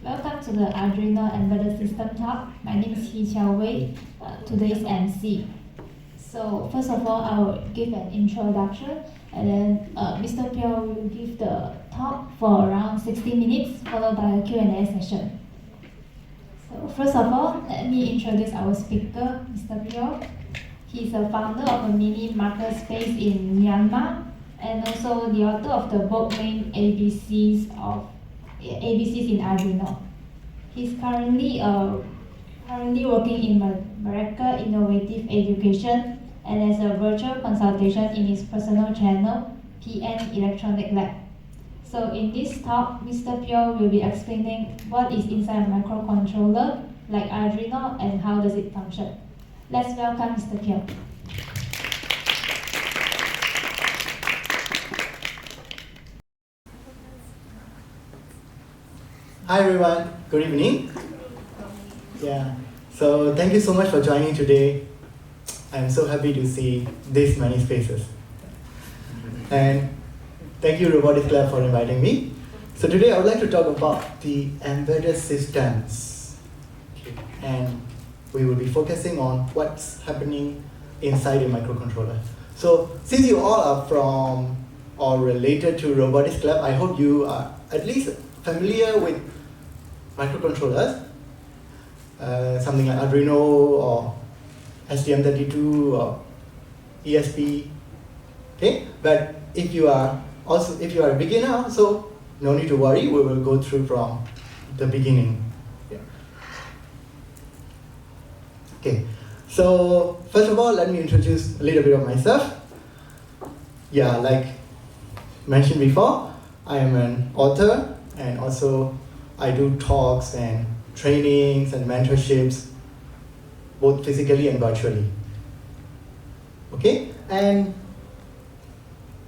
Welcome to the Arduino Embedded System talk. My name is Pyi Phyo Aung, today's MC. So first of all, I will give an introduction, and then Mr. Phyo will give the talk for around 60 minutes, followed by a Q&A session. So first of all, let me introduce our speaker, Mr. Phyo. He's a founder of a mini makerspace in Myanmar, and also the author of the book named ABCs in Arduino. He's currently working in Microcontroller Innovative Education and as a virtual consultation in his personal channel, PN Electronic Lab. So in this talk, Mr. Phyo will be explaining what is inside a microcontroller like Arduino and how does it function. Let's welcome Mr. Phyo. Hi everyone, good evening. Yeah, so thank you so much for joining today. I'm so happy to see this many faces. And thank you Robotics Club for inviting me. So today I would like to talk about the embedded systems. And we will be focusing on what's happening inside a microcontroller. So since you all are from or related to Robotics Club, I hope you are at least familiar with microcontrollers, something like Arduino or STM32 or ESP. Okay, but if you are a beginner, so no need to worry. We will go through from the beginning. Yeah. Okay, so first of all, let me introduce a little bit of myself. Yeah, like mentioned before, I am an author and also I do talks and trainings and mentorships, both physically and virtually. Okay, and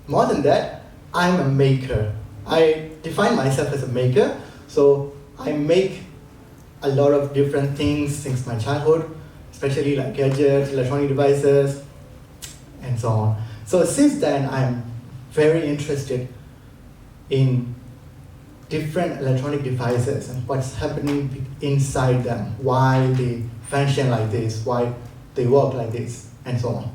more than that, I'm a maker. I define myself as a maker, so I make a lot of different things since my childhood, especially like gadgets, electronic devices, and so on. So since then, I'm very interested in different electronic devices and what's happening inside them, why they function like this, why they work like this, and so on.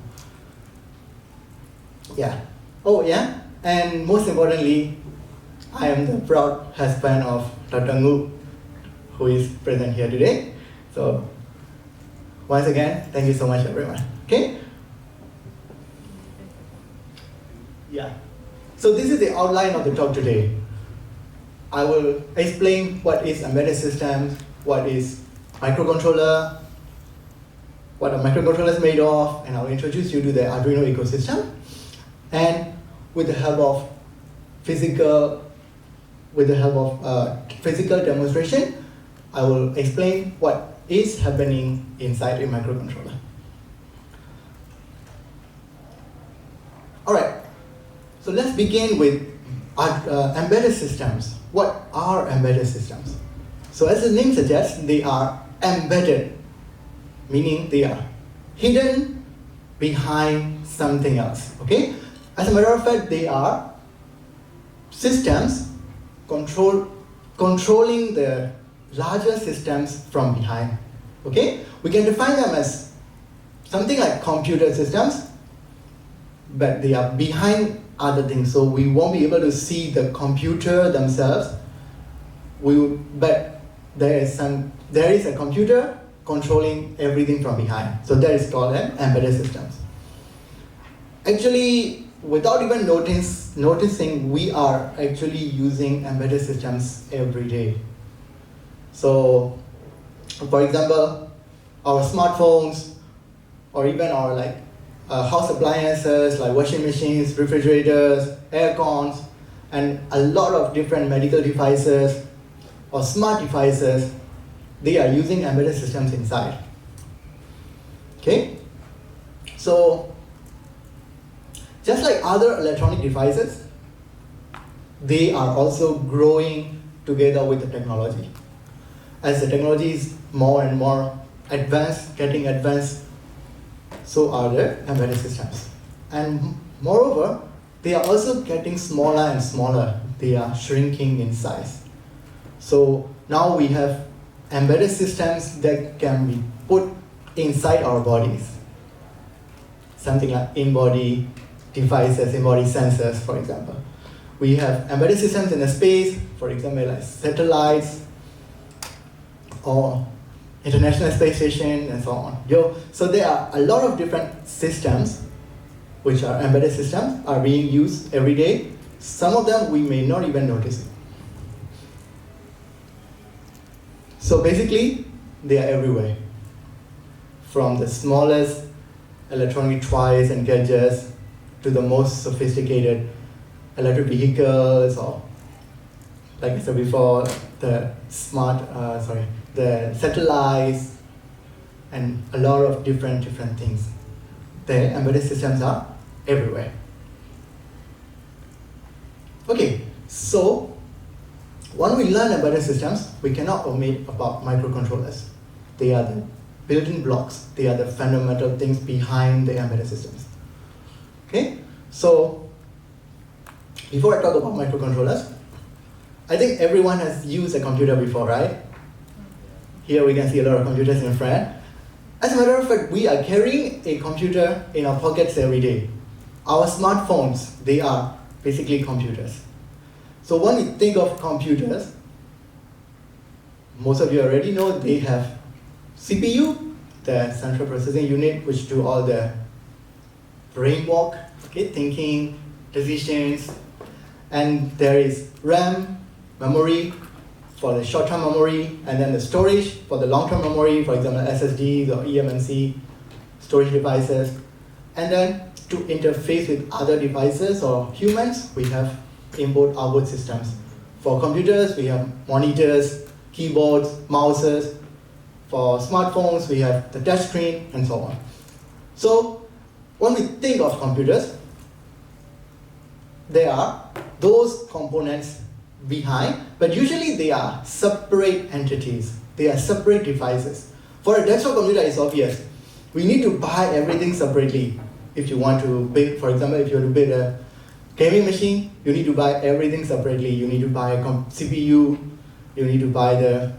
Yeah. Oh yeah, and most importantly, I am the proud husband of Dr. Ngu, who is present here today. So once again, thank you so much everyone. Okay? Yeah. So this is the outline of the talk today. I will explain what is embedded systems, what is microcontroller, what a microcontroller is made of, and I'll introduce you to the Arduino ecosystem. And with the help of physical demonstration, I will explain what is happening inside a microcontroller. All right, so let's begin with embedded systems. What are embedded systems? So as the name suggests, they are embedded, meaning they are hidden behind something else, okay? As a matter of fact, they are systems controlling the larger systems from behind, okay? We can define them as something like computer systems, but they are behind other things, so we won't be able to see the computer themselves. But there is a computer controlling everything from behind. So that is called an embedded systems. Actually, without even noticing, we are actually using embedded systems every day. So, for example, our smartphones, or even our house appliances like washing machines, refrigerators, air cons, and a lot of different medical devices or smart devices, they are using embedded systems inside. Okay? So, just like other electronic devices, they are also growing together with the technology. As the technology is more and more advanced, getting advanced, so are the embedded systems. And moreover, they are also getting smaller and smaller. They are shrinking in size. So now we have embedded systems that can be put inside our bodies. Something like in-body devices, in-body sensors, for example. We have embedded systems in the space, for example, like satellites or International Space Station and so on. So there are a lot of different systems which are embedded systems are being used every day. Some of them we may not even notice it. So basically, they are everywhere. From the smallest electronic toys and gadgets to the most sophisticated electric vehicles, or like I said before, the the satellites, and a lot of different things. The embedded systems are everywhere. Okay, so when we learn embedded systems, we cannot omit about microcontrollers. They are the building blocks. They are the fundamental things behind the embedded systems. Okay, so before I talk about microcontrollers, I think everyone has used a computer before, right? Here we can see a lot of computers in front. As a matter of fact, we are carrying a computer in our pockets every day. Our smartphones, they are basically computers. So when we think of computers, most of you already know they have CPU, the central processing unit, which do all the brain work, okay, thinking, decisions, and there is RAM, memory for the short-term memory, and then the storage for the long-term memory, for example, SSDs or eMMC storage devices. And then to interface with other devices or humans, we have input-output systems. For computers, we have monitors, keyboards, mouses. For smartphones, we have the touch screen, and so on. So when we think of computers, there are those components behind, but usually they are separate entities. They are separate devices. For a desktop computer, it's obvious. We need to buy everything separately. If you want to build, for example, if you want to build a gaming machine, you need to buy everything separately. You need to buy a CPU, you need to buy the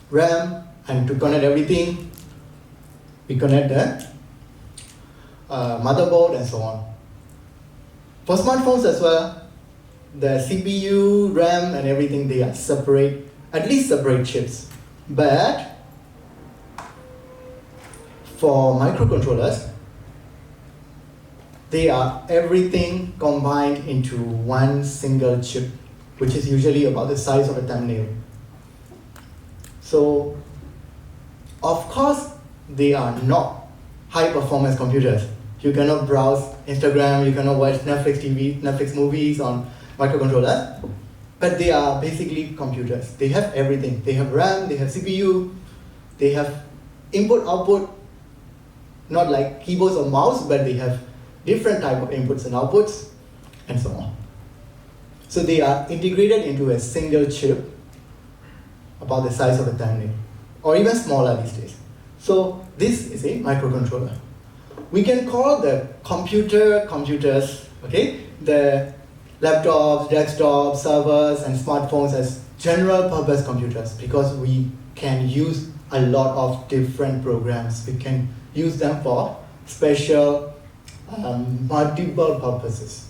RAM, and to connect everything, we connect the motherboard and so on. For smartphones as well, the CPU, RAM, and everything, they are separate, at least separate chips. But for microcontrollers, they are everything combined into one single chip, which is usually about the size of a thumbnail. So, of course, they are not high-performance computers. You cannot browse Instagram, you cannot watch Netflix movies on microcontrollers, but they are basically computers. They have everything. They have RAM, they have CPU, they have input, output, not like keyboards or mouse, but they have different type of inputs and outputs, and so on. So they are integrated into a single chip about the size of a thumbnail, or even smaller these days. So this is a microcontroller. We can call the computers, okay, the laptops, desktops, servers, and smartphones as general purpose computers because we can use a lot of different programs. We can use them for special multiple purposes.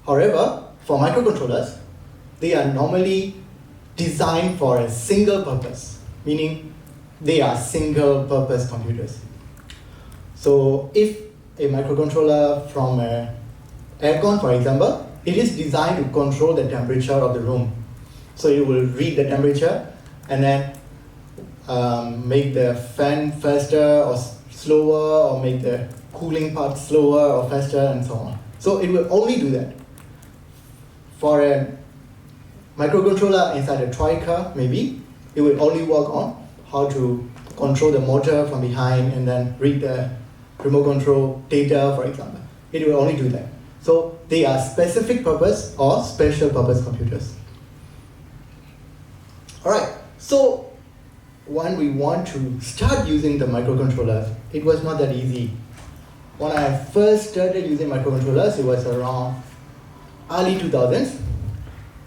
However, for microcontrollers, they are normally designed for a single purpose, meaning they are single purpose computers. So if a microcontroller from an aircon, for example, it is designed to control the temperature of the room. So it will read the temperature and then make the fan faster or slower, or make the cooling part slower or faster, and so on. So it will only do that. For a microcontroller inside a toy car, maybe, it will only work on how to control the motor from behind and then read the remote control data, for example. It will only do that. So they are specific purpose or special purpose computers. Alright, so when we want to start using the microcontrollers, it was not that easy. When I first started using microcontrollers, it was around early 2000s.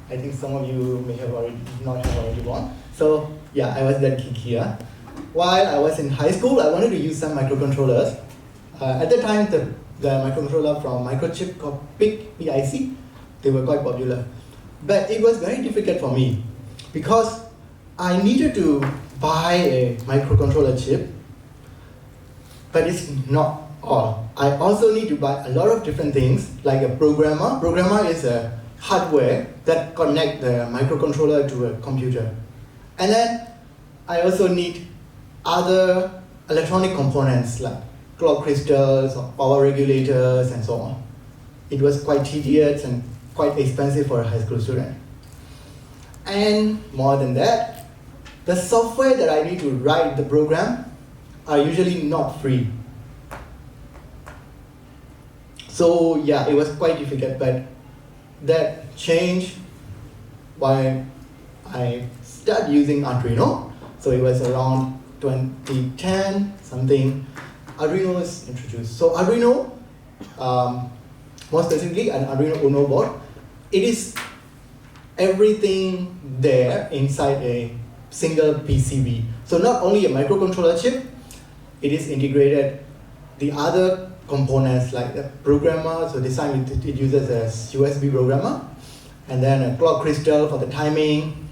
I think some of you may have already not have already born. So yeah, I was that geek here. While I was in high school, I wanted to use some microcontrollers. At the time, the microcontroller from Microchip called PIC, they were quite popular. But it was very difficult for me because I needed to buy a microcontroller chip, but it's not all. I also need to buy a lot of different things, like a programmer. Programmer is a hardware that connects the microcontroller to a computer. And then I also need other electronic components like clock crystals or power regulators and so on. It was quite tedious and quite expensive for a high school student. And more than that, the software that I need to write the program are usually not free. So yeah, it was quite difficult, but that changed when I started using Arduino. So it was around 2010 something. Arduino was introduced. So Arduino, more specifically an Arduino Uno board, it is everything there inside a single PCB. So not only a microcontroller chip, it is integrated the other components like the programmer. So this time it uses a USB programmer, and then a clock crystal for the timing,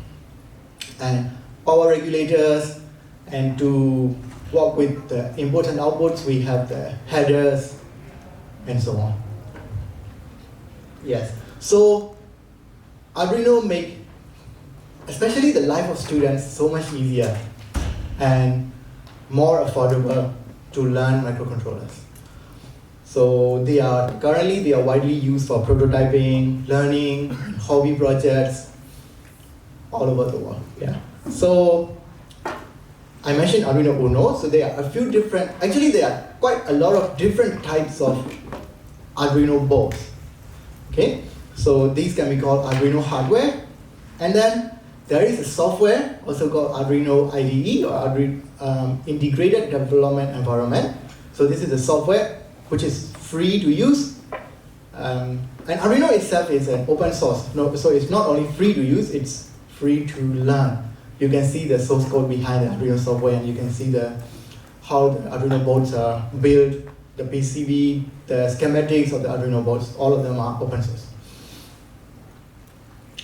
and power regulators, and to work with the inputs and outputs, we have the headers, and so on. Yes, so Arduino make, especially the life of students, so much easier and more affordable to learn microcontrollers. So currently they are widely used for prototyping, learning, hobby projects, all over the world. Yeah. So I mentioned Arduino Uno. So there are a few different, actually there are quite a lot of different types of Arduino boards. Okay. So these can be called Arduino hardware, and then there is a software also called Arduino IDE or Arduino Integrated Development Environment. So this is the software which is free to use, and Arduino itself is an open source. No, so it's not only free to use, it's free to learn. You can see the source code behind the Arduino software, and you can see how the Arduino boards are built, the PCB, the schematics of the Arduino boards. All of them are open source.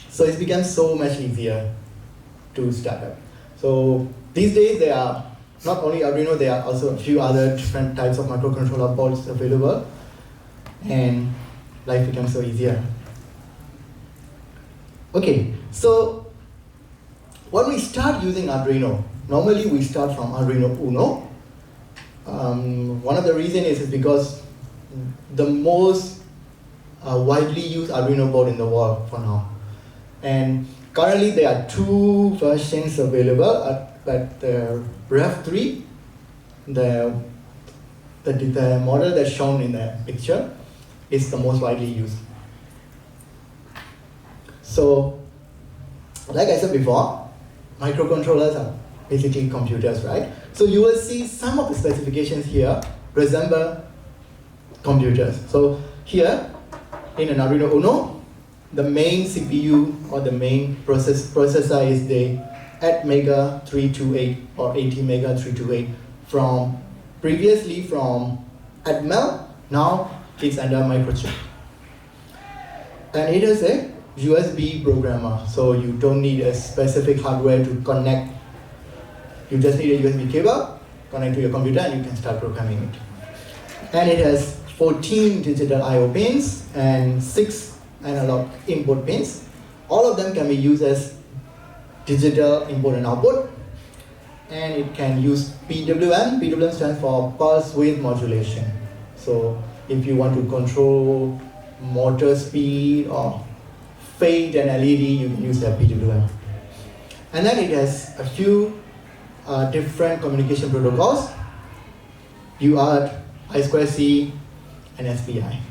So it's become so much easier to start up. So these days there are not only Arduino, there are also a few other different types of microcontroller boards available, and life becomes so easier. Okay, so when we start using Arduino, normally we start from Arduino Uno. One of the reasons is because the most widely used Arduino board in the world for now. And currently there are two versions available, but the Rev 3, the model that's shown in the picture, is the most widely used. So, like I said before, microcontrollers are basically computers, right? So you will see some of the specifications here resemble computers. So here, in an Arduino Uno, the main CPU or the main processor is the ATmega 328 or ATmega 328 previously from Atmel, now it's under Microchip. And it is a USB programmer, so you don't need a specific hardware to connect. You just need a USB cable, connect to your computer, and you can start programming it. And it has 14 digital I/O pins and 6 analog input pins. All of them can be used as digital input and output, and it can use PWM. PWM stands for pulse width modulation. So if you want to control motor speed or fade an LED, you can use that PWM. And then it has a few different communication protocols: UART, I2C, and SPI.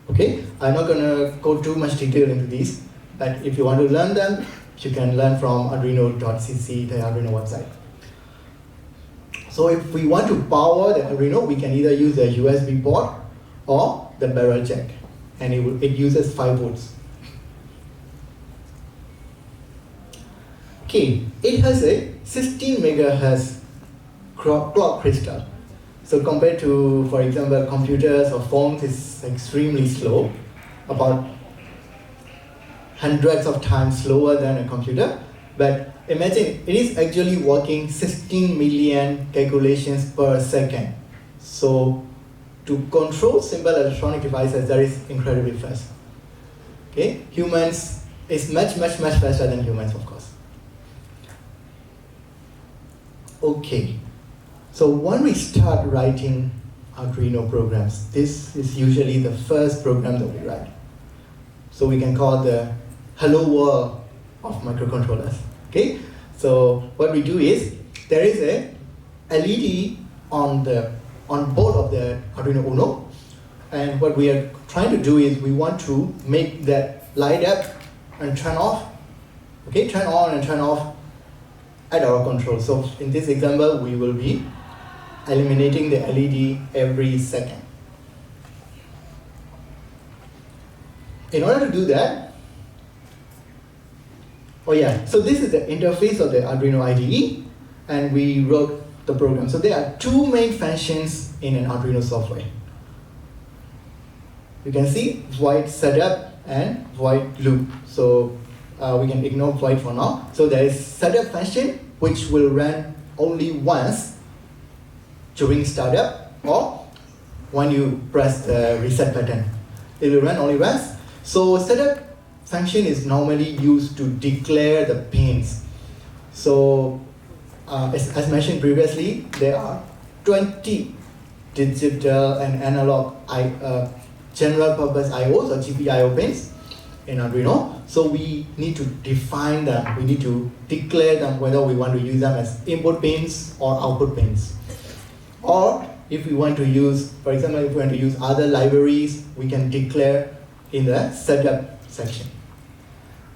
Okay, I'm not going to go too much detail into these, but if you want to learn them, you can learn from arduino.cc, the Arduino website. So if we want to power the Arduino, we can either use the USB port or the barrel jack, and it uses 5 volts. Okay, it has a 16 megahertz clock crystal. So compared to, for example, computers or phones, it's extremely slow, about hundreds of times slower than a computer. But imagine, it is actually working 16 million calculations per second. So to control simple electronic devices, that is incredibly fast. Okay, humans is much faster than humans, of course. Okay, so when we start writing Arduino programs, this is usually the first program that we write. So we can call the hello world of microcontrollers. Okay, so what we do is, there is a LED on board of the Arduino Uno, and what we are trying to do is we want to make that light up and turn off, okay, turn on and turn off at our control. So in this example, we will be eliminating the LED every second. In order to do that, so this is the interface of the Arduino IDE, and we wrote the program. So there are two main functions in an Arduino software. You can see void setup and void loop. So we can ignore void for now. So there is setup function, which will run only once during startup or when you press the reset button. It will run only once. So setup function is normally used to declare the pins. So as mentioned previously, there are 20 digital and analog general purpose IOs or GPIO pins in Arduino. So we need to define them. We need to declare them whether we want to use them as input pins or output pins. Or if we want to use, for example, if we want to use other libraries, we can declare in the setup section.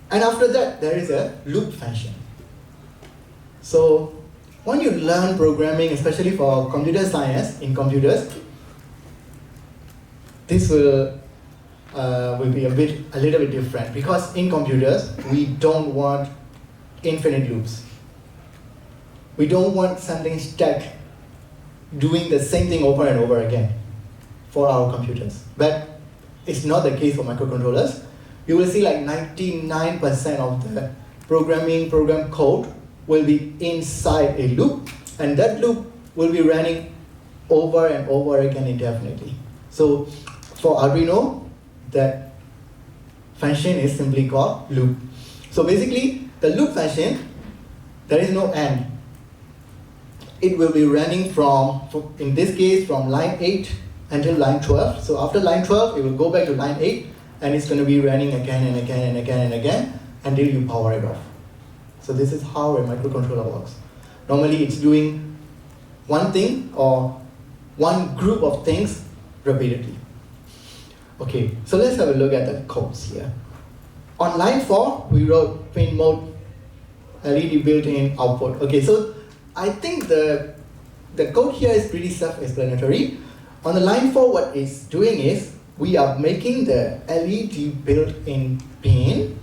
And after that, there is a loop function. So when you learn programming, especially for computer science in computers, this will be a little bit different, because in computers we don't want infinite loops. We don't want something stuck doing the same thing over and over again for our computers. But it's not the case for microcontrollers. You will see like 99% of the program code will be inside a loop, and that loop will be running over and over again indefinitely. So for Arduino, that function is simply called loop. So basically, the loop function, there is no end. It will be running from, in this case, from line 8 until line 12. So after line 12, it will go back to line 8, and it's going to be running again and again and again and again until you power it off. So this is how a microcontroller works. Normally, it's doing one thing or one group of things repeatedly. Okay, so let's have a look at the codes here. On line 4, we wrote pin mode LED built-in output. Okay, so I think the code here is pretty self-explanatory. On the line 4, what it's doing is we are making the LED built-in pin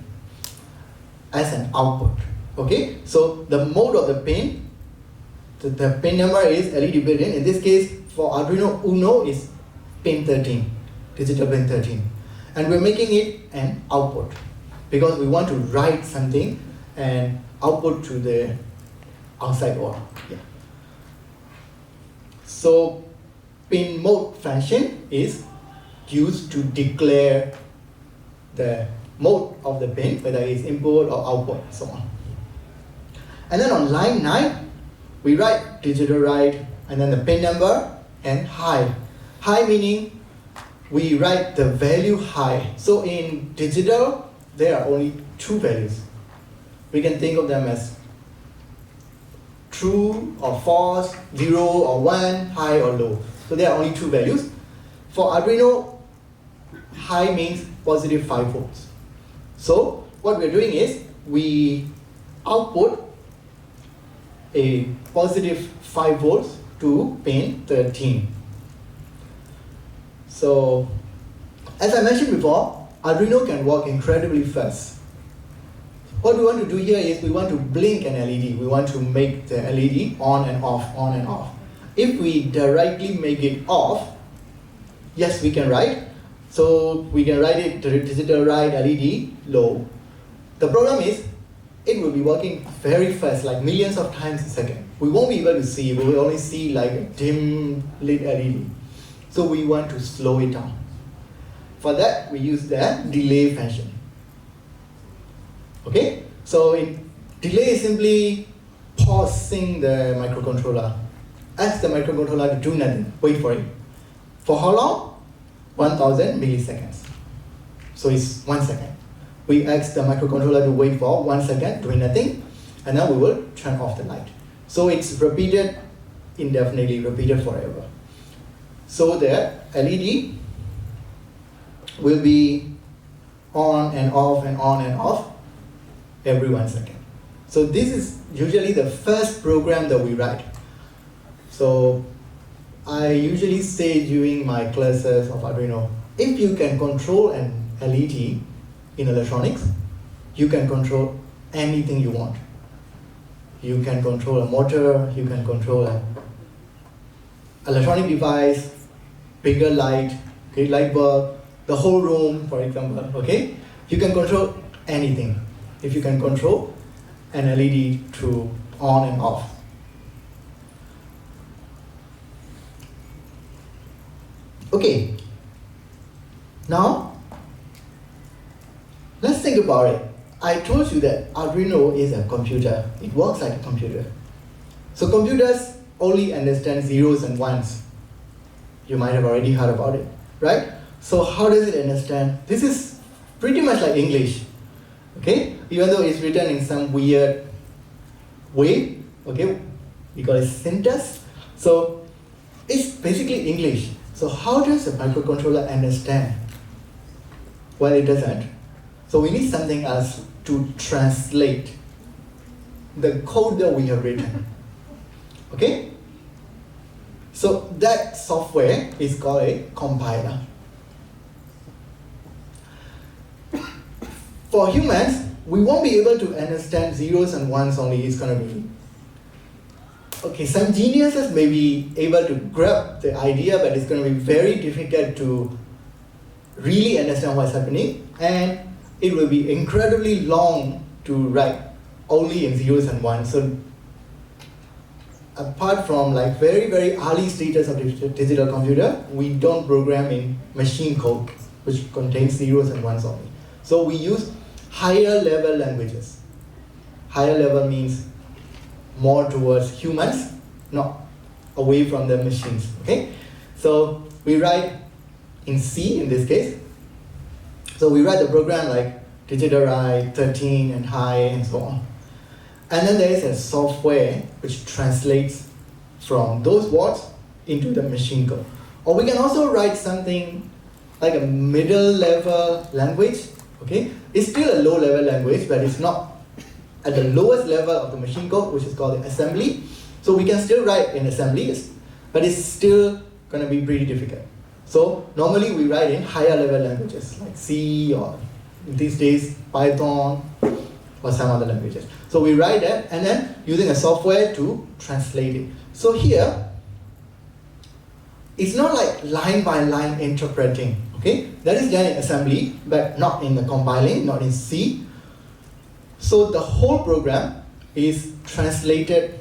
as an output. Okay, so the mode of the pin, the pin number is LED built-in. In this case, for Arduino Uno, is pin 13. Digital pin 13, and we're making it an output because we want to write something and output to the outside world. Yeah. So pin mode function is used to declare the mode of the pin, whether it's input or output, so on. And then on line 9, we write digital write, and then the pin number and high. High meaning we write the value high. So in digital, there are only two values. We can think of them as true or false, 0 or 1, high or low. So there are only two values. For Arduino, high means positive 5 volts. So what we're doing is we output a positive 5 volts to pin 13. So, as I mentioned before, Arduino can work incredibly fast. What we want to do here is we want to blink an LED. We want to make the LED on and off, on and off. If we directly make it off, yes, we can write. So we can write it digital write LED low. The problem is it will be working very fast, like millions of times a second. We won't be able to see, we will only see like a dim lit LED. So we want to slow it down. For that, we use the delay function. Okay? So delay is simply pausing the microcontroller. Ask the microcontroller to do nothing, wait for it. For how long? 1000 milliseconds. So it's 1 second. We ask the microcontroller to wait for 1 second, doing nothing, and then we will turn off the light. So it's repeated indefinitely, repeated forever. So the LED will be on and off and on and off every 1 second. So this is usually the first program that we write. So I usually say during my classes of Arduino, if you can control an LED in electronics, you can control anything you want. You can control a motor, you can control an electronic device, bigger light, okay, light bulb, the whole room, for example, okay? You can control anything if you can control an LED to on and off. Okay, now let's think about it. I told you that Arduino is a computer. It works like a computer. So computers only understand zeros and ones. You might have already heard about it, right? So how does it understand? This is pretty much like English, okay? Even though it's written in some weird way, okay? We call it syntax. So it's basically English. So how does a microcontroller understand? Well, it doesn't. So we need something else to translate the code that we have written. Okay? So that software is called a compiler. For humans, we won't be able to understand zeros and ones only. It's going to be, okay, some geniuses may be able to grab the idea, but it's going to be very difficult to really understand what's happening, and it will be incredibly long to write only in zeros and ones. So apart from like very, very early stages of digital computer, we don't program in machine code, which contains zeros and ones only. So we use higher level languages. Higher level means more towards humans, not away from the machines, okay? So we write in C in this case. So we write the program like digital write, 13 and high and so on. And then there is a software which translates from those words into the machine code. Or we can also write something like a middle level language, okay? It's still a low level language, but it's not at the lowest level of the machine code, which is called assembly. So we can still write in assemblies, but it's still going to be pretty difficult. So normally we write in higher level languages like C, or these days Python, or some other languages. So we write that and then using a software to translate it. So here, it's not like line by line interpreting, okay? That is done in assembly, but not in the compiling, not in C. So the whole program is translated,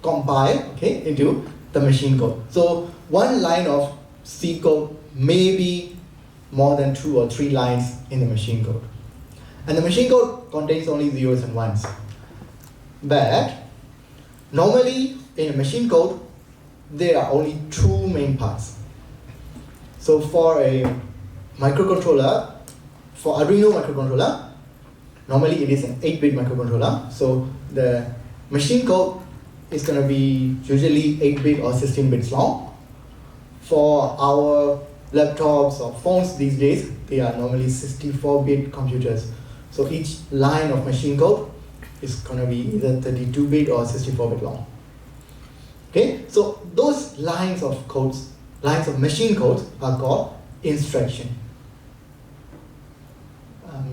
compiled, okay, into the machine code. So one line of C code may be more than 2 or 3 lines in the machine code. And the machine code contains only zeros and ones. But normally in a machine code, there are only 2 main parts. So for a microcontroller, for Arduino microcontroller, normally it is an 8-bit microcontroller. So the machine code is going to be usually 8-bit or 16 bits long. For our laptops or phones these days, they are normally 64-bit computers. So each line of machine code is going to be either 32-bit or 64-bit long. Okay, so those lines of codes, lines of machine codes, are called instruction.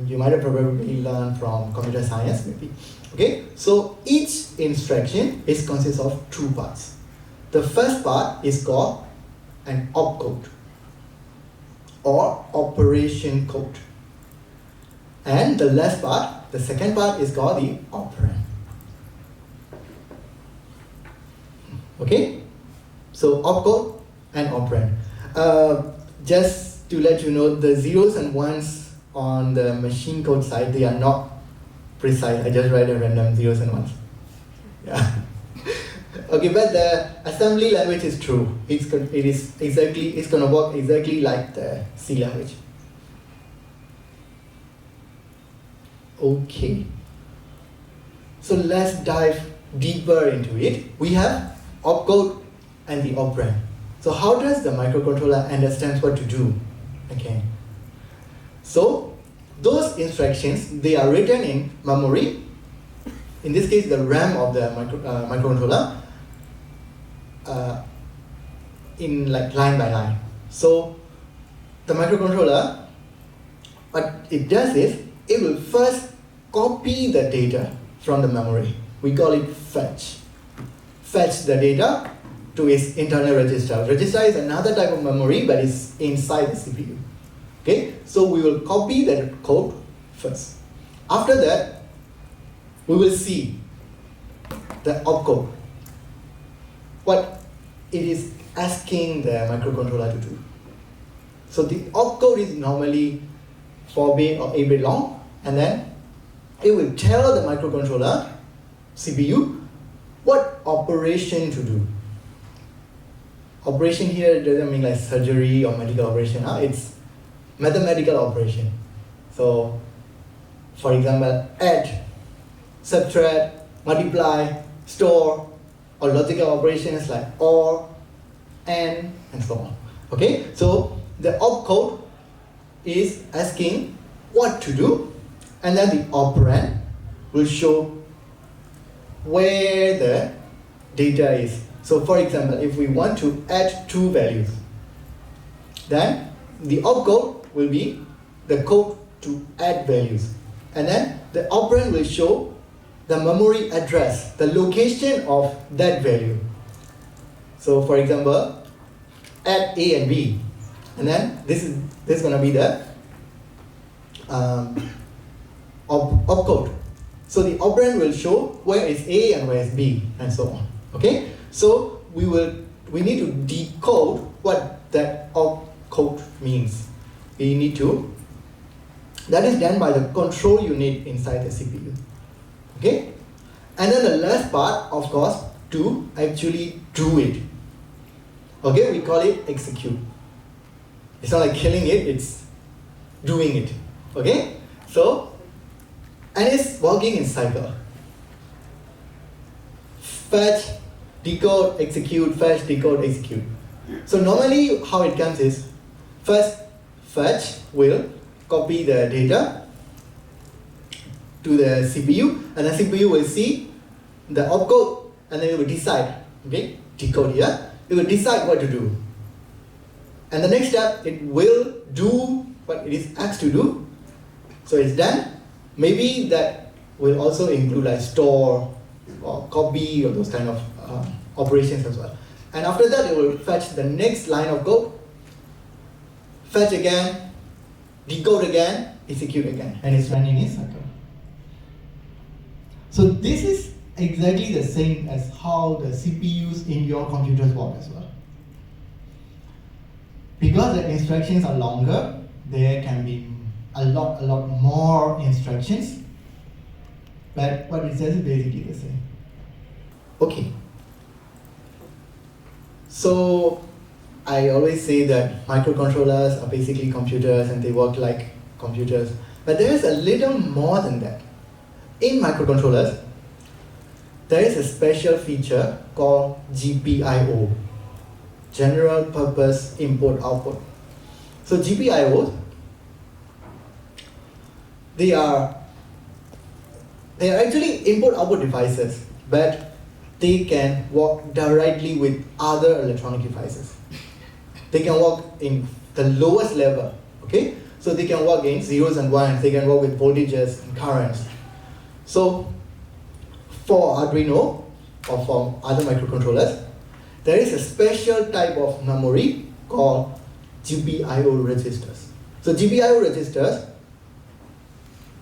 You might have probably learned from computer science, maybe. Okay, so each instruction consists of two parts. The first part is called an opcode or operation code. And the last part, the second part, is called the operand. Okay, so opcode and operand. Just to let you know, the zeros and ones on the machine code side, they are not precise. I just write a random zeros and ones. Yeah. Okay, but the assembly language is true. It's going to work exactly like the C language. Okay. So let's dive deeper into it. We have opcode and the operand. So how does the microcontroller understand what to do? Okay. So those instructions, they are written in memory. In this case, the RAM of the microcontroller, in like line by line. So the microcontroller, what it does is, it will first copy the data from the memory. We call it fetch. Fetch the data to its internal register. Register is another type of memory, but it's inside the CPU. Okay, so we will copy that code first. After that, we will see the opcode, what it is asking the microcontroller to do. So the opcode is normally 4-bit or 8-bit long, and then it will tell the microcontroller, CPU, what operation to do. Operation here doesn't mean like surgery or medical operation. It's mathematical operation. So, for example, add, subtract, multiply, store, or logical operations like OR, AND, and so on. Okay, so the opcode is asking what to do, and then the operand will show where the data is. So for example, if we want to add two values, then the opcode will be the code to add values. And then the operand will show the memory address, the location of that value. So for example, add A and B. And then this is going to be the opcode. So the operand will show where is A and where is B, and so on. Okay? So we need to decode what that opcode means. We need to. That is done by the control unit inside the CPU. Okay? And then the last part, of course, to actually do it. Okay, we call it execute. It's not like killing it, it's doing it. Okay? So, and it's working in cycle. Fetch, decode, execute, fetch, decode, execute. So normally how it comes is, first fetch will copy the data to the CPU, and the CPU will see the opcode, and then it will decide, okay, decode here, it will decide what to do. And the next step, it will do what it is asked to do. So it's done. Maybe that will also include like store or copy or those kind of operations as well. And after that, it will fetch the next line of code, fetch again, decode again, execute again, and it's running in cycle. So this is exactly the same as how the CPUs in your computers work as well. Because the instructions are longer, there can be a lot more instructions, but what it says is basically the same. Okay. So I always say that microcontrollers are basically computers and they work like computers, but there is a little more than that. In microcontrollers, there is a special feature called GPIO, General Purpose Input Output. So GPIOs, they are actually input-output devices, but they can work directly with other electronic devices. They can work in the lowest level, okay? So So they can work in zeros and ones, they can work with voltages and currents. So for Arduino or for other microcontrollers, there is a special type of memory called GPIO registers. So GPIO registers,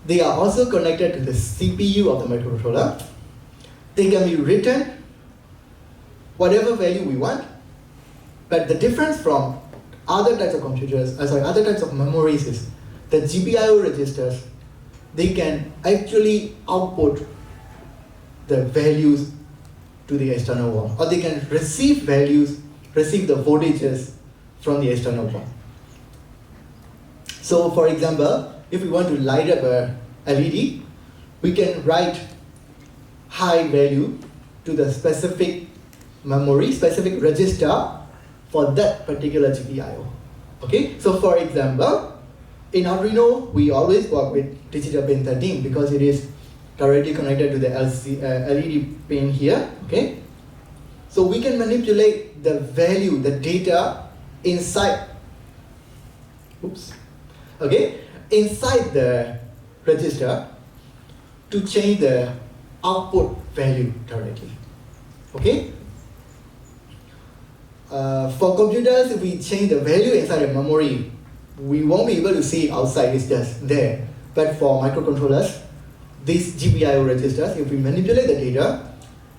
they are also connected to the CPU of the microcontroller. They can be written whatever value we want, but the difference from other types of computers, other types of memories is the GPIO registers, they can actually output the values to the external world, or they can receive the voltages from the external world. So for example, if we want to light up a LED, we can write high value to the specific memory, specific register for that particular GPIO. Okay, so for example, in Arduino, we always work with digital pin 13 because it is directly connected to the LED pin here. Okay, so we can manipulate the value, the data inside. Inside the register to change the output value directly. Okay. For computers, if we change the value inside the memory, we won't be able to see it outside, it's just there. But for microcontrollers, these GPIO registers, if we manipulate the data,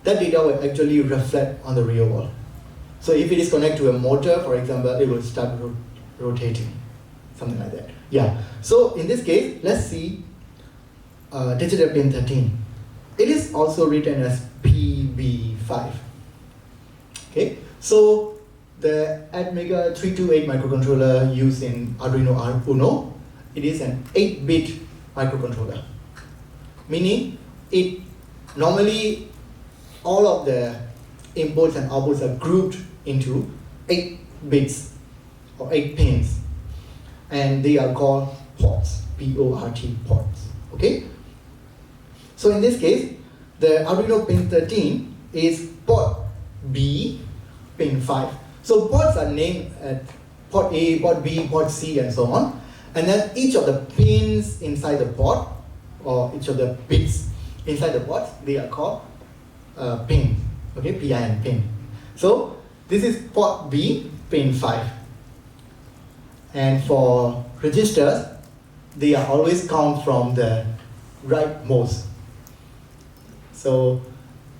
that data will actually reflect on the real world. So if it is connected to a motor, for example, it will start rotating, something like that. Yeah. So in this case, let's see digital pin 13. It is also written as PB5. Okay. So the Atmega 328 microcontroller used in Arduino Uno, it is an 8-bit microcontroller. Meaning, it normally all of the inputs and outputs are grouped into 8 bits or 8 pins, and they are called ports, P-O-R-T, ports. Okay. So in this case, the Arduino pin 13 is port B, pin 5. So ports are named at port A, port B, port C, and so on. And then each of the pins inside the port, or each of the bits inside the port, they are called pin. Okay, PIN, pin. So this is port B, pin 5. And for registers, they are always count from the rightmost. So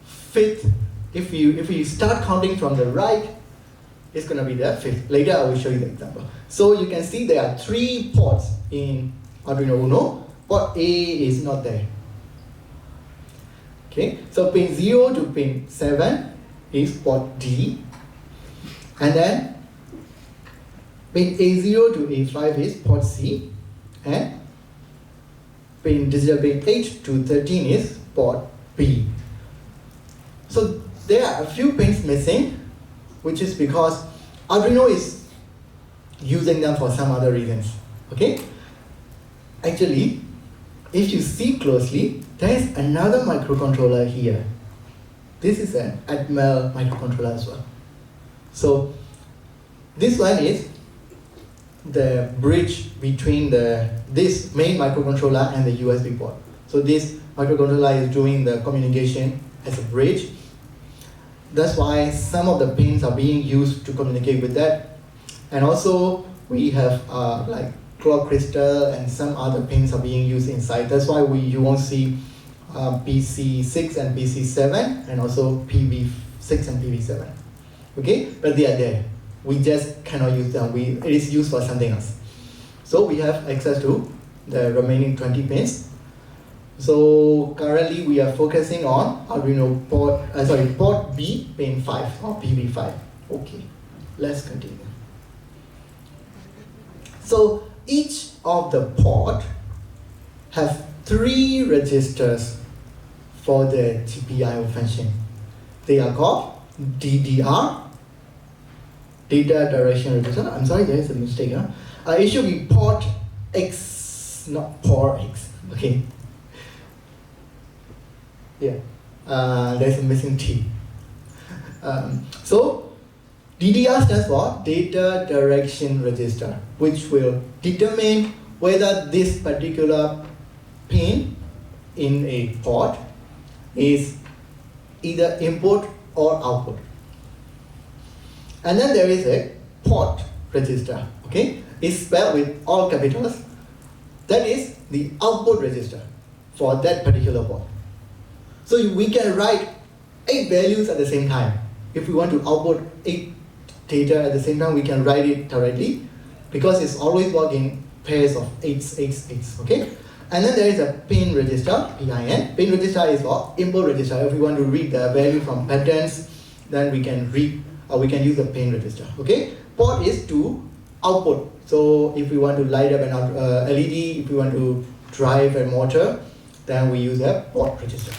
fifth, if you start counting from the right, it's going to be the fifth. Later I will show you the example. So you can see there are 3 ports in Arduino Uno. Port A is not there. Okay, so pin 0 to pin 7 is port D. And then pin A0 to A5 is port C. And digital pin 8 to 13 is port B. So there are a few pins missing, which is because Arduino is using them for some other reasons. Okay? Actually, if you see closely, there is another microcontroller here. This is an Atmel microcontroller as well. So this one is the bridge between this main microcontroller and the USB port. So this microcontroller is doing the communication as a bridge. That's why some of the pins are being used to communicate with that. And also we have like clock crystal and some other pins are being used inside. That's why you won't see PC6 and PC7 and also PB6 and PB7. Okay, but they are there. We just cannot use them. It is used for something else. So we have access to the remaining 20 pins. So currently we are focusing on Arduino port B, pin 5 or PB5. Okay, let's continue. So each of the port have 3 registers for the GPIO function. They are called DDR, data direction register. I'm sorry, there is a mistake. It should be port X, not port X. Okay. Yeah, there's a missing T. So DDR stands for data direction register, which will determine whether this particular pin in a port is either input or output. And then there is a port register, okay? It's spelled with all capitals. That is the output register for that particular port. So we can write 8 values at the same time. If we want to output 8 data at the same time, we can write it directly because it's always working pairs of 8s, 8s, 8s, okay? And then there is a pin register, PIN. Pin register is for input register. If we want to read the value from patterns, then we can read, or we can use the pin register, okay? Port is to output. So if we want to light up an LED, if we want to drive a motor, then we use a port register,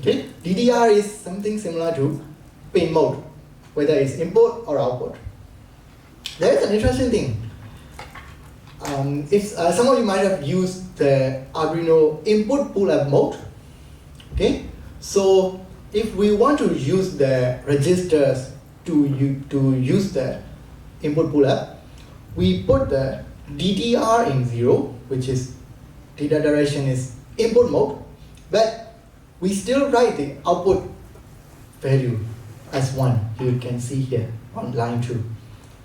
okay? DDR is something similar to pin mode, whether it's input or output. There is an interesting thing. Some of you might have used the Arduino input pull-up mode, okay? So if we want to use the registers to use the input pull-up, we put the DDR in 0, which is data direction is input mode, but we still write the output value as 1. You can see here on line 2.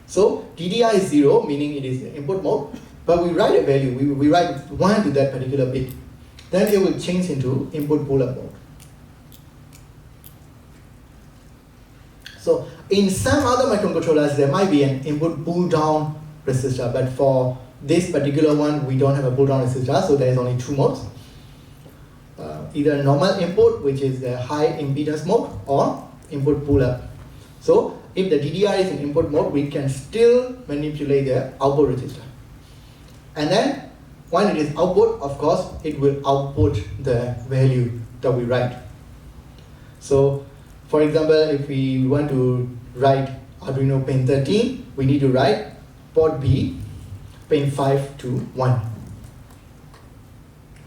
So DDR is 0, meaning it is the input mode, but we write a value, we write 1 to that particular bit. Then it will change into input pull-up mode. So in some other microcontrollers, there might be an input pull-down resistor, but for this particular one, we don't have a pull-down resistor, so there is only 2 modes. Either normal input, which is the high impedance mode, or input pull-up. So if the DDR is in input mode, we can still manipulate the output register. And then when it is output, of course, it will output the value that we write. So for example, if we want to write Arduino pin 13, we need to write port B, pin 5 to 1.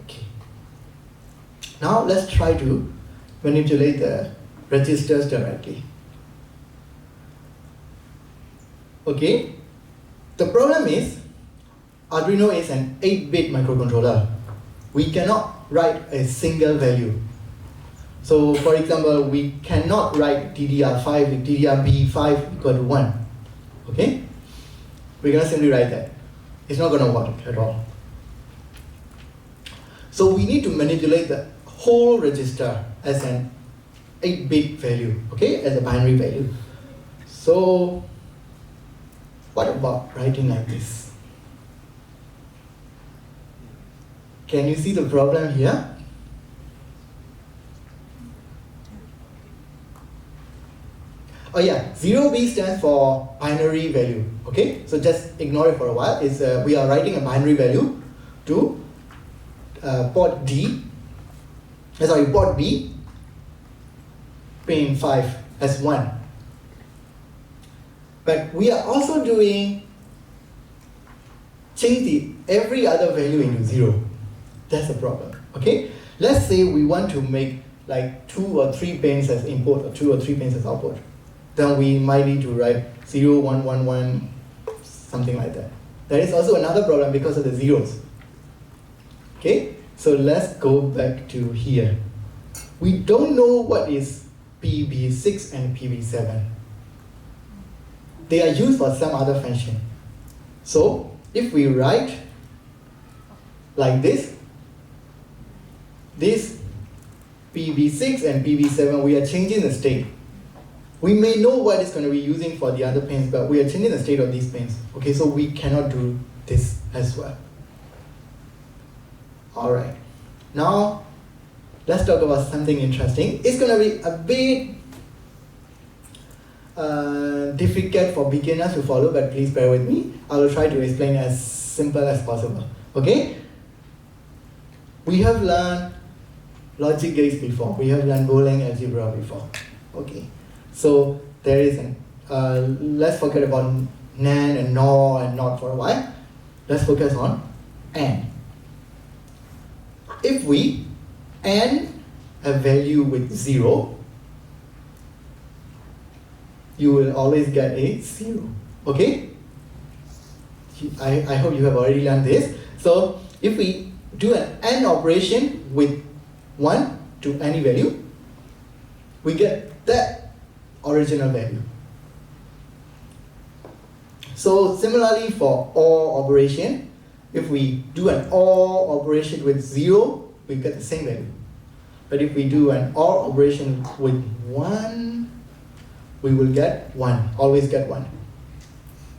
Okay. Now let's try to manipulate the registers directly. Okay. The problem is Arduino is an 8-bit microcontroller. We cannot write a single value. So for example, we cannot write DDR5 with DDRB5 equal to 1. Okay? We're going to simply write that. It's not going to work at all. So we need to manipulate the whole register as an 8-bit value, okay, as a binary value. So what about writing like this? Can you see the problem here? Oh yeah, 0B stands for binary value, okay? So just ignore it for a while. We are writing a binary value to port port B, pin 5 as 1. But we are also change every other value into 0. That's the problem, okay? Let's say we want to make like 2 or 3 pins as input or 2 or 3 pins as output. Then we might need to write 0, 1, 1, 1, something like that. There is also another problem because of the zeros. Okay, so let's go back to here. We don't know what is PB6 and PB7. They are used for some other function. So if we write like this PB6 and PB7, we are changing the state. We may know what it's going to be using for the other pins, but we are changing the state of these pins. Okay, so we cannot do this as well. Alright, now let's talk about something interesting. It's going to be a bit difficult for beginners to follow, but please bear with me. I will try to explain as simple as possible. Okay? We have learned logic gates before. We have learned Boolean algebra before. Okay. So there is let's forget about NAND and NOR and NOT for a while. Let's focus on AND. If we AND a value with 0, you will always get a 0. Okay? I hope you have already learned this. So if we do an AND operation with 1 to any value, we get that original value. So similarly for OR operation, if we do an OR operation with 0, we get the same value. But if we do an OR operation with 1, we will get 1, always get 1.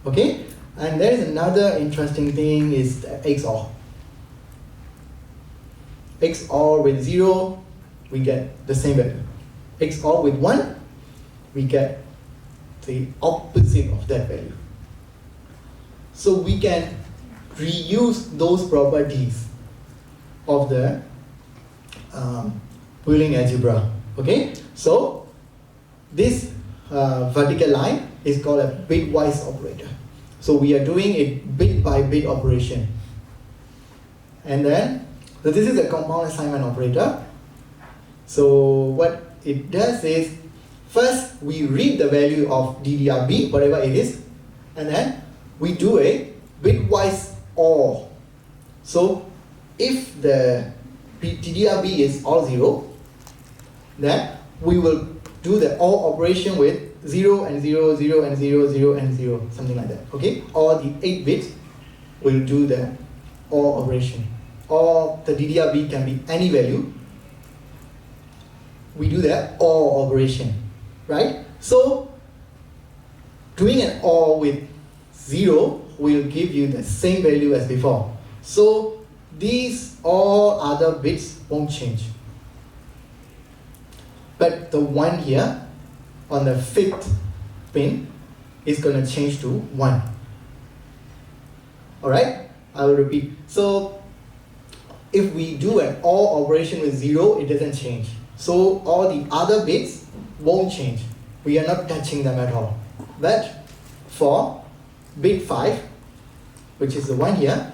Okay? And there's another interesting thing is the XOR. XOR with 0, we get the same value. XOR with 1, we get the opposite of that value. So we can reuse those properties of the Boolean algebra. Okay? So this vertical line is called a bitwise operator. So we are doing a bit by bit operation. And then, so this is a compound assignment operator. So what it does is, first we read the value of DDRB, whatever it is, and then we do a bitwise OR. So if the DDRB is all 0, then we will do the OR operation with 0 and 0, 0 and 0, 0 and 0, something like that. Okay? Or the 8 bits will do the OR operation. Or the DDRB can be any value. We do the OR operation, right? So doing an OR with 0 will give you the same value as before. So these all other bits won't change. But the 1 here on the 5th pin is going to change to 1. Alright? I will repeat. So if we do an OR operation with 0, it doesn't change. So all the other bits won't change. We are not touching them at all. But for bit 5, which is the one here,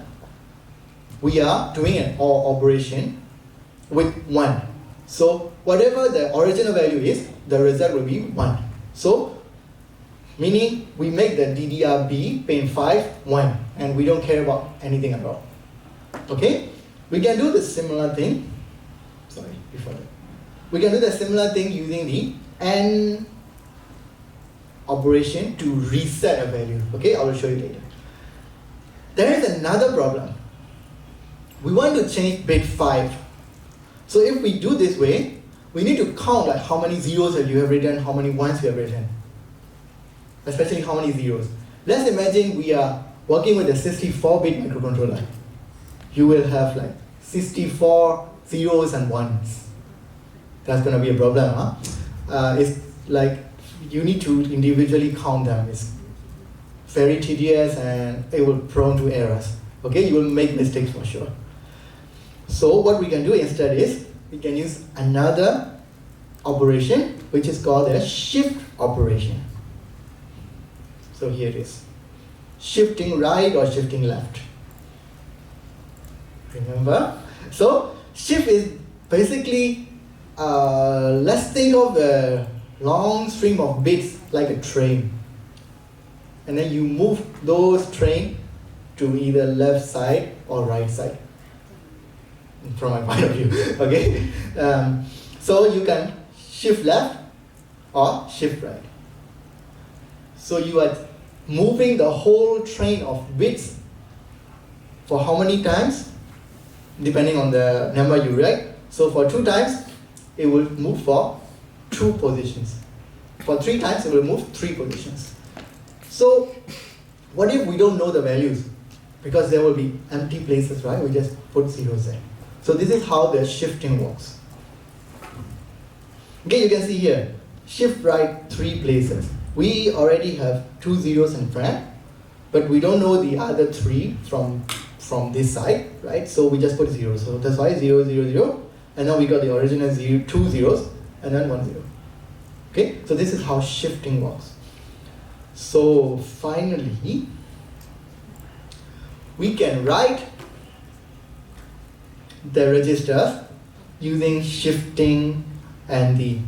we are doing an OR operation with 1. So whatever the original value is, the result will be 1. So meaning we make the DDRB pin 5 1, and we don't care about anything at all. Okay? We can do the similar thing. Sorry, before that. We can do the similar thing using the AND operation to reset a value. Okay, I will show you later. There is another problem. We want to change bit 5. So if we do this way, we need to count like how many zeros that you have written, how many ones you have written. Especially how many zeros. Let's imagine we are working with a 64-bit microcontroller. You will have like 64 zeros and ones. That's going to be a problem, huh? It's like you need to individually count them. It's very tedious and it will be prone to errors. Okay, you will make mistakes for sure. So what we can do instead is we can use another operation which is called a shift operation. So here it is. Shifting right or shifting left. Remember? So shift is basically, let's think of the long string of bits like a train. And then you move those train to either left side or right side. From my point of view, okay? So you can shift left or shift right. So you are moving the whole train of bits for how many times? Depending on the number you write. So for 2 times, it will move for 2 positions. For 3 times, it will move 3 positions. So what if we don't know the values? Because there will be empty places, right? We just put zeros there. So this is how the shifting works. Okay, you can see here, shift right 3 places. We already have 2 zeros in front, but we don't know the other 3 from this side, right? So we just put 0. So that's why 0, 0, 0. And now we got the original 2 zeros and then 1 0. Okay, so this is how shifting works. So finally, we can write the registers using shifting and the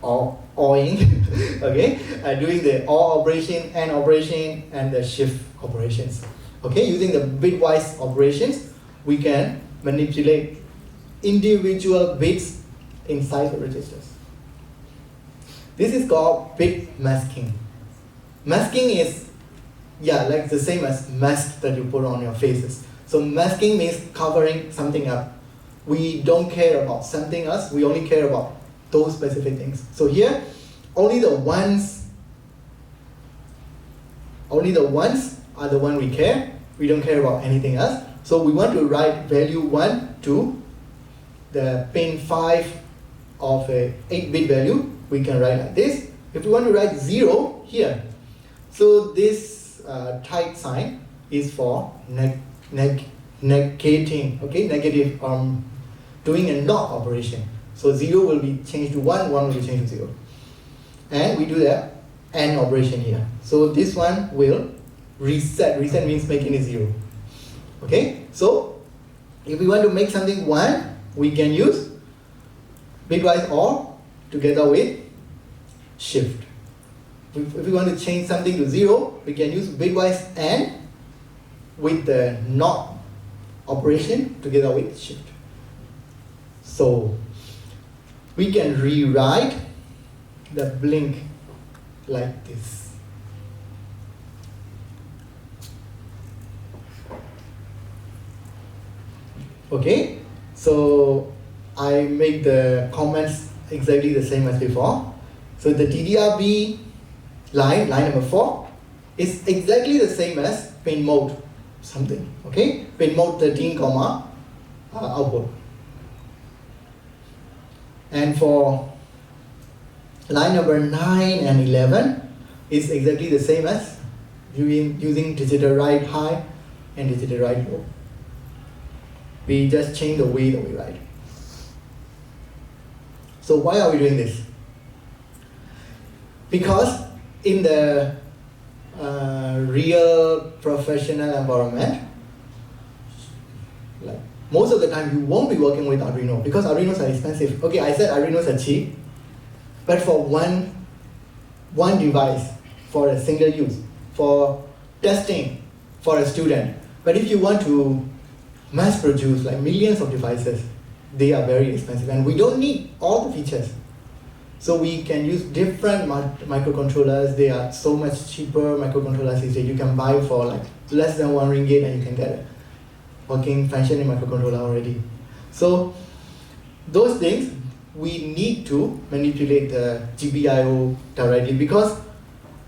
ORing, okay, doing the OR operation, AND operation, and the shift operations. Okay, using the bitwise operations, we can manipulate individual bits inside the registers. This is called bit masking. Masking is, like the same as mask that you put on your faces. So masking means covering something up. We don't care about something else, we only care about those specific things. So here, only the ones are the one we care. We don't care about anything else. So we want to write value 1 to the pin 5 of a 8-bit value. We can write like this. If we want to write 0 here, so this type sign is for negating, okay, negative, doing a not operation. So 0 will be changed to 1, 1 will be changed to 0. And we do the AND operation here. So this one will reset. Reset means making it 0. Okay, so if we want to make something 1, we can use bitwise OR together with shift. If we want to change something to 0, we can use bitwise AND with the NOT operation together with shift. So we can rewrite the blink like this. Okay, so I make the comments exactly the same as before. So the DDRB line number 4, is exactly the same as pin mode something. Okay, pin mode 13, output. And for line number 9 and 11 is exactly the same as using digital write high and digital write low. We just change the way that we write. So why are we doing this? Because in the real professional environment, like most of the time you won't be working with Arduino because Arduinos are expensive. Okay, I said Arduinos are cheap, but for one device, for a single use, for testing, for a student. But if you want to mass produce like millions of devices, they are very expensive and we don't need all the features. So we can use different microcontrollers. They are so much cheaper microcontrollers these days. You can buy for like less than RM1 and you can get a working functioning microcontroller already. So those things, we need to manipulate the GPIO directly because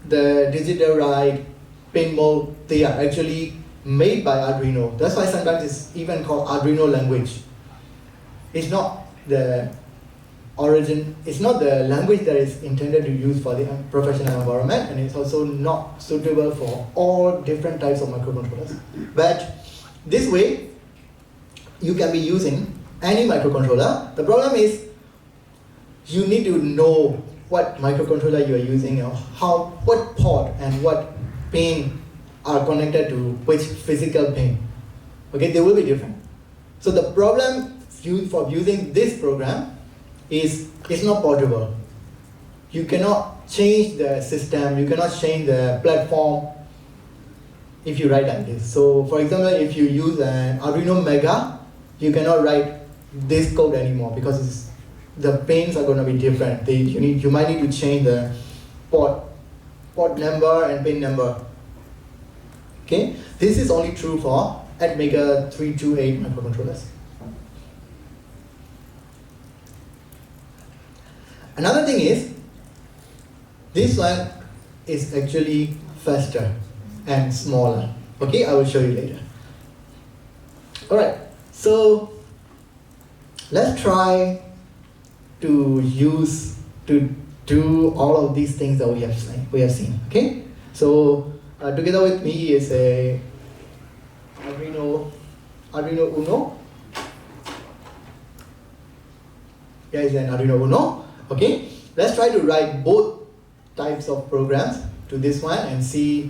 the digital write, pin mode, they are actually made by Arduino. That's why sometimes it's even called Arduino language. It's not the it's not the language that is intended to use for the professional environment, and it's also not suitable for all different types of microcontrollers. But this way, you can be using any microcontroller. The problem is you need to know what microcontroller you are using, or what port and what pin are connected to which physical pin. Okay, they will be different. So the problem for using this program is it's not portable. You cannot change the system, you cannot change the platform if you write like this. So for example, if you use an Arduino Mega, you cannot write this code anymore because the pins are going to be different. You might need to change the port number and pin number. Okay, this is only true for Atmega 328 microcontrollers. Another thing is, this one is actually faster and smaller. Okay, I will show you later. Alright, so let's try to do all of these things that we have seen. Okay, so together with me is a Arduino Uno. Here is an Arduino Uno. Okay, let's try to write both types of programs to this one and see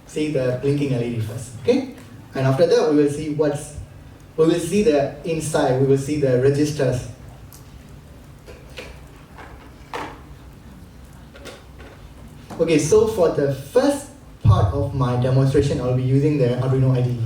the blinking LED first. Okay, and after that we will see the inside. We will see the registers. Okay, so for the first part of my demonstration, I'll be using the Arduino IDE.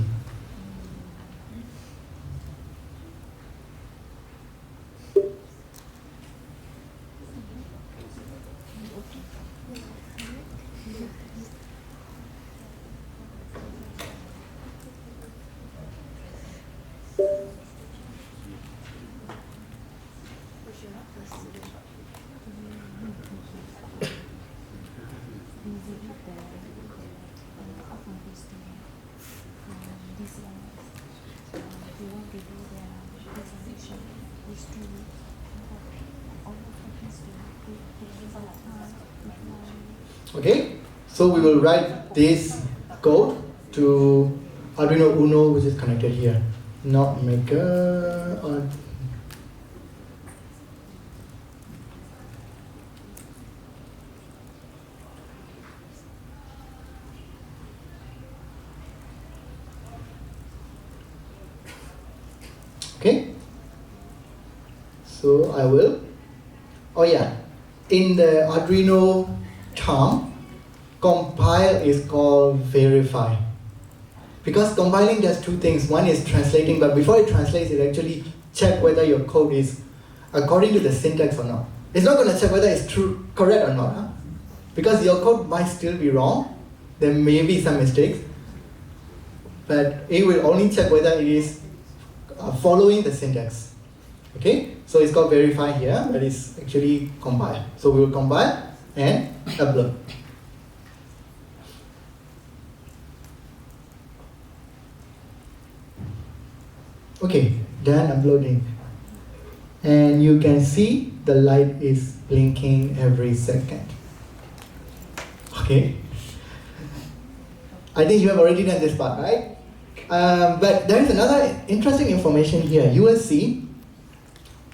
Okay, so we will write this code to Arduino Uno, which is connected here. Not Maker or okay. So I will. Oh yeah, in the Arduino term, compile is called verify. Because compiling does two things. One is translating, but before it translates, it actually check whether your code is according to the syntax or not. It's not going to check whether it's true, correct or not. Huh? Because your code might still be wrong. There may be some mistakes. But it will only check whether it is following the syntax. Okay? So it's called verify here, but it's actually compile. So we will compile and upload. Okay, done uploading. And you can see the light is blinking every second. Okay. I think you have already done this part, right? But there is another interesting information here. You will see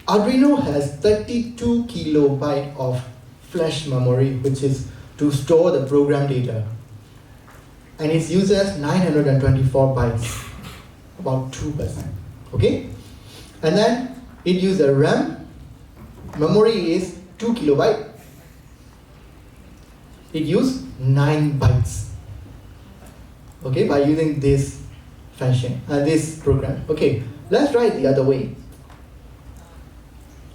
Arduino has 32 kilobyte of flash memory, which is to store the program data. And it uses 924 bytes, about 2%. Okay? And then it uses a RAM. Memory is 2 kilobyte. It uses 9 bytes. Okay, by using this function, this program. Okay, let's try it the other way.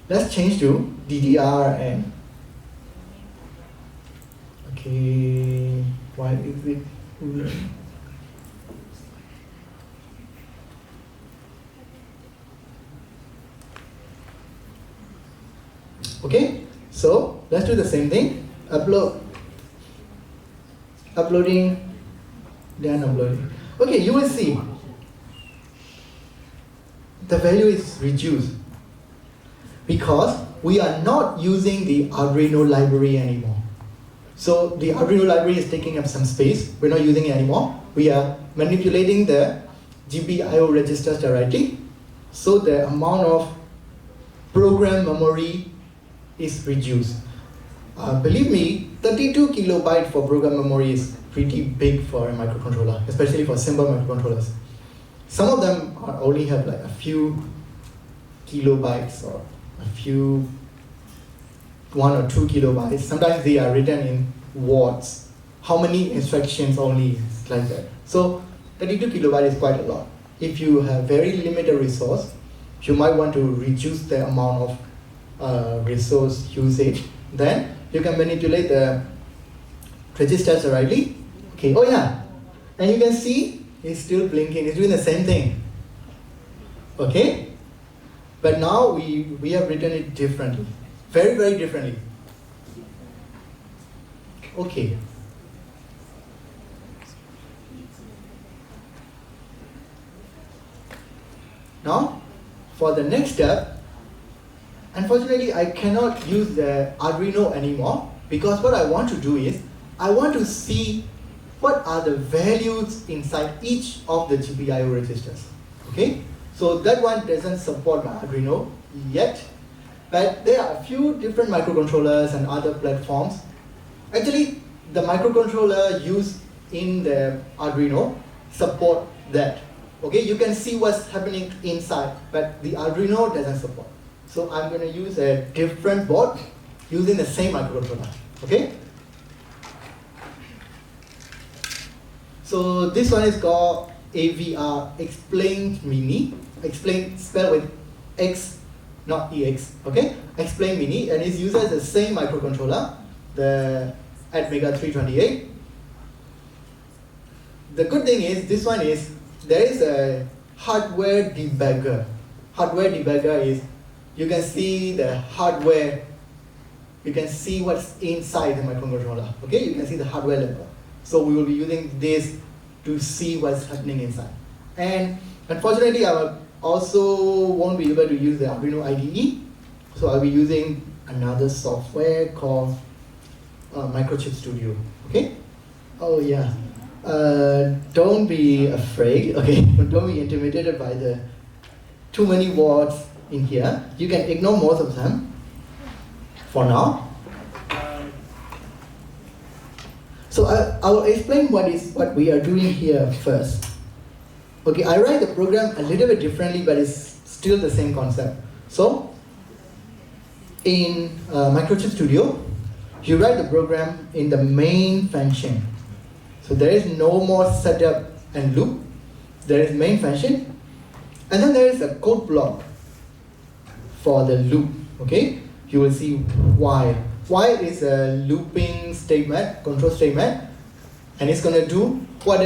Let's change to DDR and okay, why is it? Okay, so let's do the same thing. Uploading, then uploading. Okay, you will see the value is reduced because we are not using the Arduino library anymore. So the Arduino library is taking up some space. We're not using it anymore. We are manipulating the GPIO registers directly. So the amount of program memory is reduced. Believe me, 32 kilobyte for program memory is pretty big for a microcontroller, especially for simple microcontrollers. Some of them only have like a few kilobytes or a few 1 or 2 kilobytes. Sometimes they are written in words. How many instructions only, like that. So 32 kilobyte is quite a lot. If you have very limited resource, you might want to reduce the amount of resource usage. Then you can manipulate the registers rightly. Okay, oh yeah, and you can see it's still blinking, it's doing the same thing. Okay, but now we have written it differently, very, very differently. Okay. Now, for the next step, unfortunately, I cannot use the Arduino anymore because what I want to do is, I want to see what are the values inside each of the GPIO registers. Okay? So that one doesn't support my Arduino yet, but there are a few different microcontrollers and other platforms. Actually, the microcontroller used in the Arduino support that. Okay, you can see what's happening inside, but the Arduino doesn't support. So I'm going to use a different board using the same microcontroller. Okay? So this one is called AVR, Explain Mini. Explain spelled with X, not EX. Okay, Explain Mini, and it uses the same microcontroller, the Atmega 328. The good thing is this one is there is a hardware debugger. Hardware debugger is you can see the hardware. You can see what's inside the microcontroller. Okay, you can see the hardware level. So we will be using this to see what's happening inside. And unfortunately, I also won't be able to use the Arduino IDE. So I'll be using another software called Microchip Studio. Okay. Oh yeah. Don't be afraid. Okay. Don't be intimidated by the too many words in here. You can ignore most of them for now. So I will explain what we are doing here first. Okay, I write the program a little bit differently, but it's still the same concept. So in Microchip Studio, you write the program in the main function. So there is no more setup and loop. There is main function, and then there is a code block for the loop. Okay, you will see while. While is a looping statement, control statement, and it's gonna do what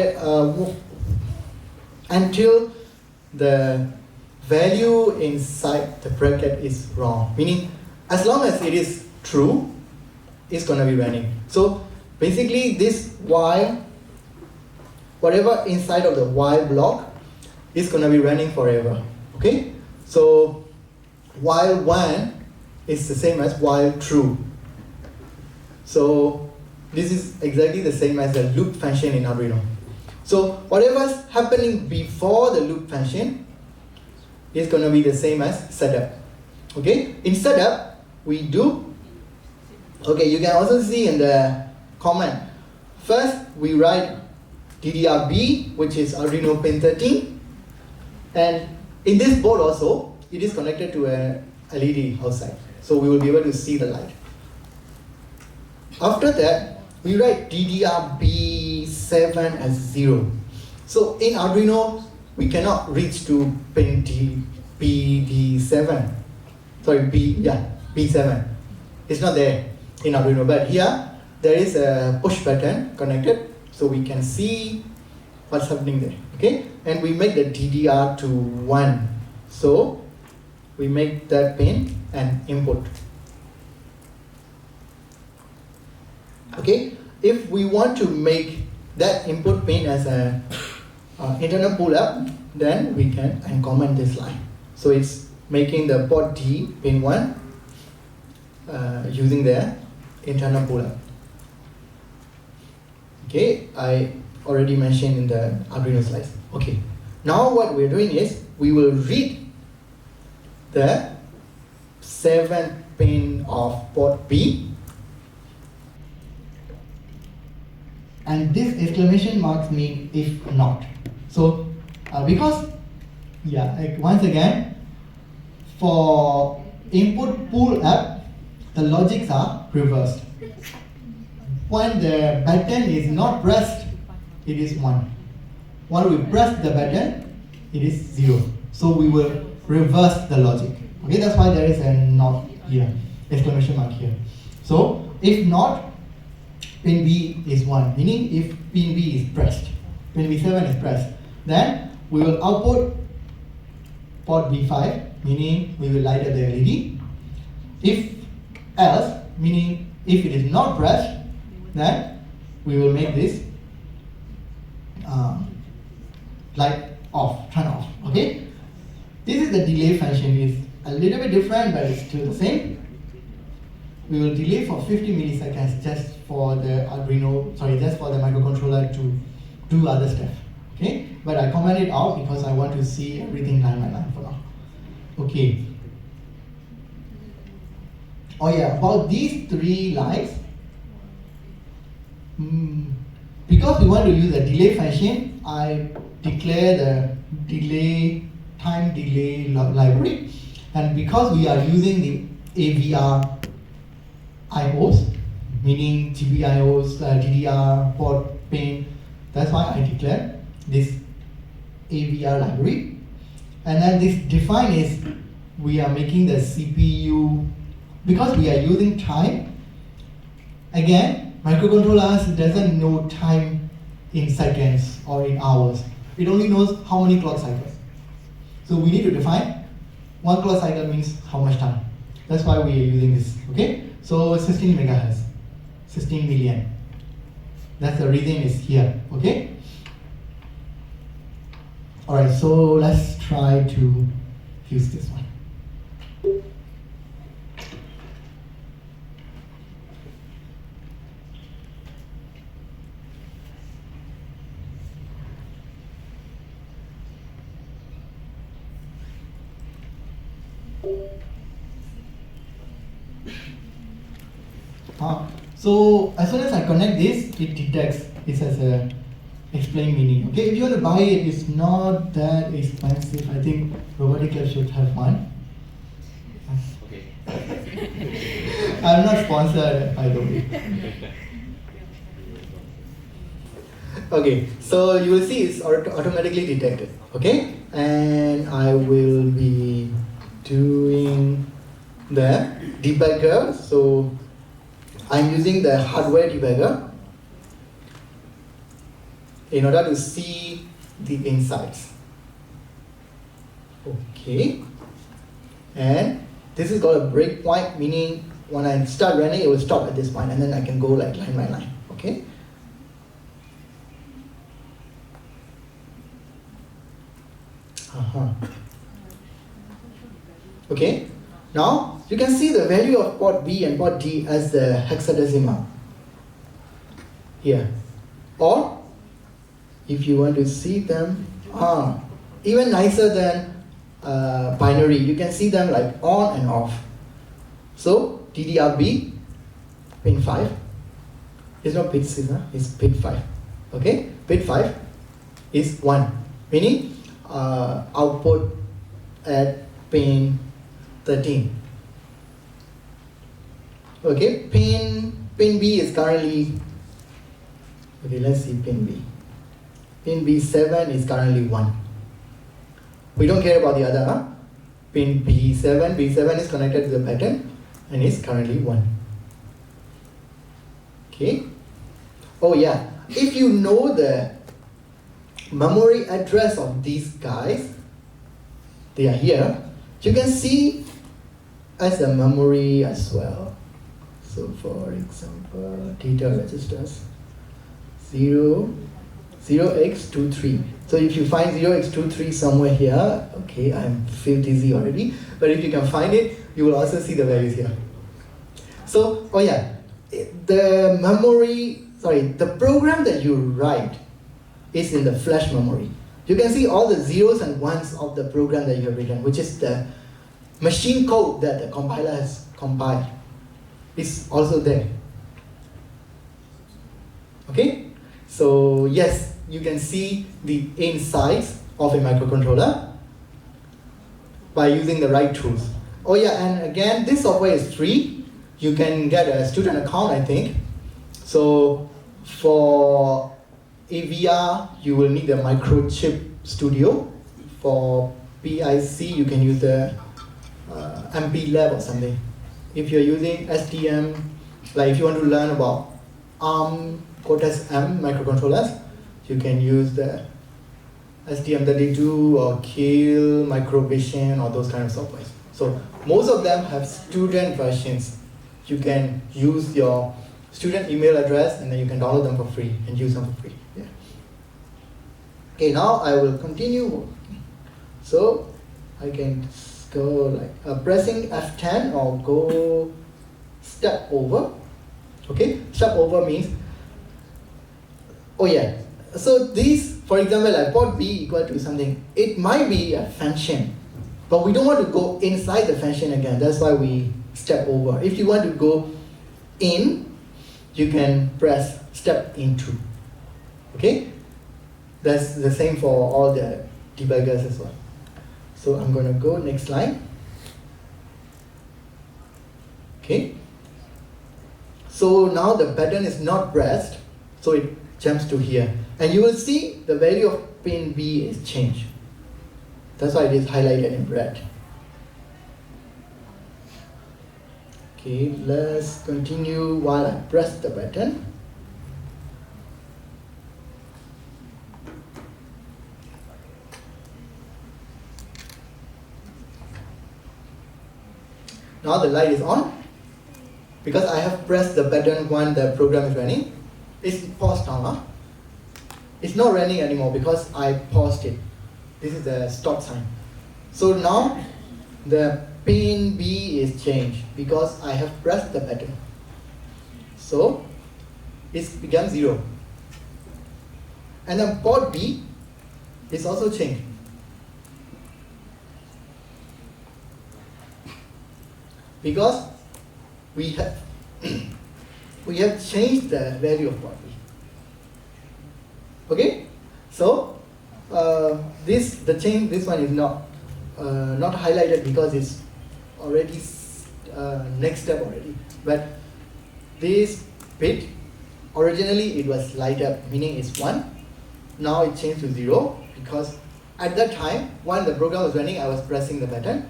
until the value inside the bracket is wrong. Meaning, as long as it is true, it's gonna be running. So basically, this while, whatever inside of the while block, is gonna be running forever. Okay. So while one is the same as while true. So this is exactly the same as the loop function in Arduino. So whatever's happening before the loop function is going to be the same as setup. Okay, in setup we do, okay, you can also see in the comment, first we write DDR-B, which is Arduino pin 13, and in this board also it is connected to a LED outside, so we will be able to see the light. After that, we write DDR-B7 as 0. So in Arduino, we cannot reach to pin BD7. Sorry, B7. It's not there in Arduino, but here there is a push button connected, so we can see what's happening there. Okay, and we make the DDR to 1. So we make that pin an input. Okay, if we want to make that input pin as a internal pull-up, then we can uncomment this line. So it's making the port D pin 1 using the internal pull-up. Okay, I already mentioned in the Arduino slides. Okay, now what we're doing is we will read the 7th pin of port B. And this exclamation marks mean if not. So because, yeah, like once again, for input pull up, the logics are reversed. When the button is not pressed, it is 1. When we press the button, it is 0. So we will reverse the logic. Okay, that's why there is a not here, exclamation mark here. So if not, pin B is 1, meaning if pin B is pressed, pin B7 is pressed, then we will output port B5, meaning we will light up the LED. If else, meaning if it is not pressed, then we will make this light off, turn off. Okay, this is the delay function. It's a little bit different, but it's still the same. We will delay for 50 milliseconds just for the Arduino, just for the microcontroller to do other stuff. Okay, but I comment it out because I want to see everything line by line for now. Okay. Oh yeah, about these 3 lines, because we want to use a delay function, I declare the time delay library, and because we are using the AVR IOs, meaning GPIOs, DDR, port, pin, That's why I declared this AVR library. And then this define is we are making the CPU, because we are using time. Again, microcontrollers doesn't know time in seconds or in hours. It only knows how many clock cycles. So we need to define 1 clock cycle means how much time. That's why we are using this, okay? So 16 megahertz, 16 million. That's the reason it's here, okay? Alright, so let's try to use this one. So as soon as I connect this, it detects it has a explain meaning. Okay, if you want to buy it, it's not that expensive. I think Robotics Club should have one. Okay. I'm not sponsored, by the way. Okay, so you will see it's automatically detected. Okay, and I will be doing the debugger. So I'm using the hardware debugger in order to see the insights. Okay, and this is called a breakpoint, meaning when I start running, it will stop at this point, and then I can go like line by line. Okay. Okay. Now you can see the value of port B and port D as the hexadecimal here, or if you want to see them, even nicer than binary, you can see them like on and off. So DDRB pin 5 is not bit 6, it's pin 5. Okay, bit 5 is 1, meaning output at pin 13. Okay, pin B is currently, okay, let's see pin B. Pin B7 is currently 1. We don't care about the other, Pin B7 is connected to the pattern and is currently 1. Okay. Oh yeah, if you know the memory address of these guys, they are here, you can see as a memory as well. So for example, data registers 0x23. So if you find 0x23 somewhere here, okay, I feel dizzy already, but if you can find it, you will also see the values here. So, oh yeah, the program that you write is in the flash memory. You can see all the zeros and ones of the program that you have written, which is the machine code that the compiler has compiled. It's also there. Okay? So yes, you can see the insides of a microcontroller by using the right tools. Oh yeah, and again, this software is free. You can get a student account, I think. So for AVR, you will need the Microchip Studio. For PIC, you can use the MP Lab or something. If you're using STM, like if you want to learn about ARM Cortex-M microcontrollers, you can use the STM32 or Keil, Microvision, or those kind of softwares. So most of them have student versions. You can use your student email address and then you can download them for free and use them for free. Yeah. Okay, now I will continue. So I can go like pressing F10 or go step over. Okay, step over means, oh yeah, so these, for example, like port B equal to something, it might be a function, but we don't want to go inside the function again. That's why we step over. If you want to go in, you can press step into. Okay, that's the same for all the debuggers as well. So I'm going to go next line. Okay. So now the pattern is not pressed, so jumps to here. And you will see the value of pin B is changed. That's why it is highlighted in red. Okay, let's continue while I press the button. Now the light is on. Because I have pressed the button when the program is running. It's paused now. Huh? It's not running anymore because I paused it. This is the stop sign. So now the pin B is changed because I have pressed the button. So it's become 0. And then port B is also changed. Because we have we have changed the value of port B. Okay, so this one is not highlighted because it's already next step already. But this bit originally it was light up, meaning it's 1. Now it changed to 0 because at that time when the program was running, I was pressing the button,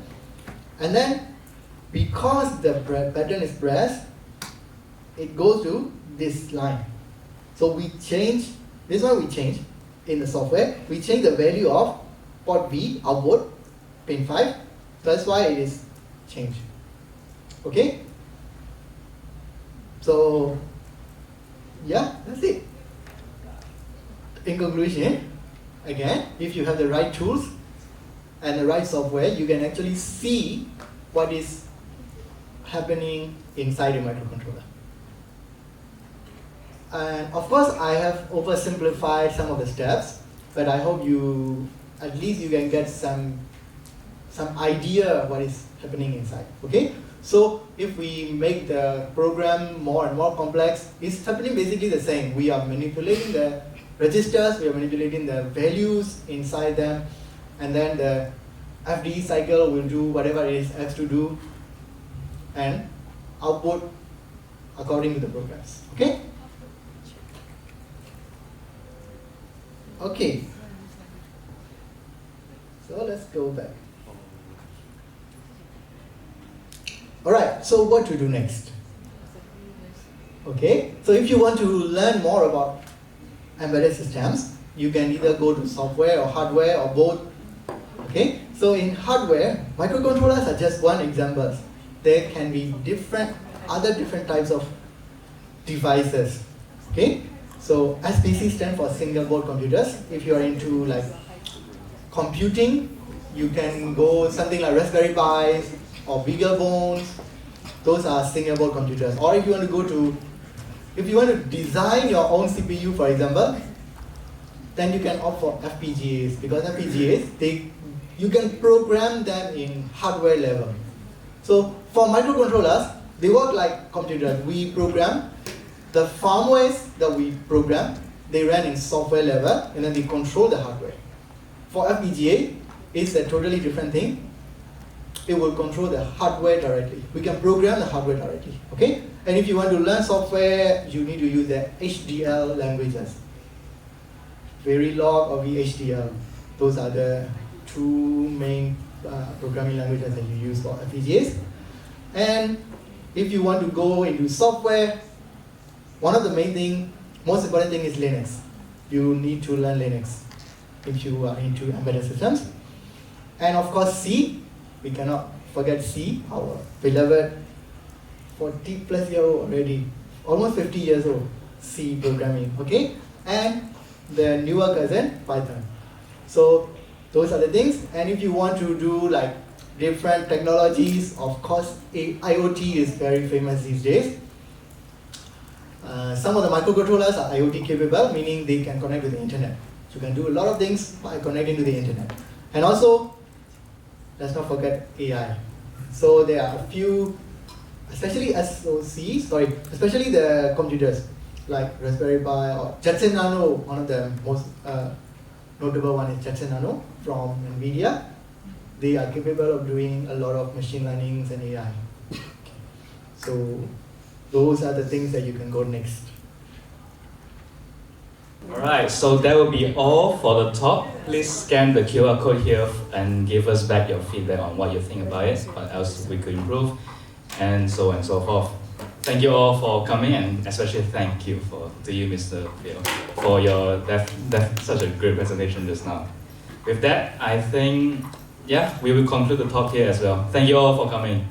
and then because the button is pressed, it goes to this line. So we change, this one we change in the software, we change the value of port B output, pin 5, that's why it is changed. Okay? So, yeah, that's it. In conclusion, again, if you have the right tools and the right software, you can actually see what is happening inside a microcontroller. And of course, I have oversimplified some of the steps, but I hope at least you can get some idea what is happening inside. Okay? So if we make the program more and more complex, it's happening basically the same. We are manipulating the registers, we are manipulating the values inside them, and then the FD cycle will do whatever it has to do and output according to the programs. Okay? Okay. So let's go back. Alright, so what to do next? Okay, so if you want to learn more about embedded systems, you can either go to software or hardware or both. Okay, so in hardware, microcontrollers are just one example. There can be other different types of devices. Okay, so SBC stands for single board computers. If you are into like computing, you can go something like Raspberry Pis or BeagleBones. Those are single board computers. Or if you want to design your own CPU, for example, then you can opt for FPGAs, because FPGAs, you can program them in hardware level. So for microcontrollers, they work like computers. We program the firmwares that we program, they run in software level, and then they control the hardware. For FPGA, it's a totally different thing. It will control the hardware directly. We can program the hardware directly. Okay? And if you want to learn software, you need to use the HDL languages. Verilog or VHDL. Those are the two main programming languages that you use for FPGAs. And if you want to go into software, one of the most important thing is Linux. You need to learn Linux if you are into embedded systems. And of course C, we cannot forget C, our beloved 40 plus year old already, almost 50 years old, C programming, okay? And the newer cousin, Python. So those are the things. And if you want to do like different technologies, of course IoT is very famous these days. Some of the microcontrollers are IoT capable, meaning they can connect to the internet. So you can do a lot of things by connecting to the internet. And also, let's not forget AI. So there are a few, especially especially the computers like Raspberry Pi or Jetson Nano. One of the most notable one is Jetson Nano from NVIDIA. They are capable of doing a lot of machine learning and AI. So those are the things that you can go next. Alright, so that will be all for the talk. Please scan the QR code here and give us back your feedback on what you think about it, what else we could improve, and so on and so forth. Thank you all for coming, and especially thank you to you, Mr. Phyo, for your such a great presentation just now. With that, I think, yeah, we will conclude the talk here as well. Thank you all for coming.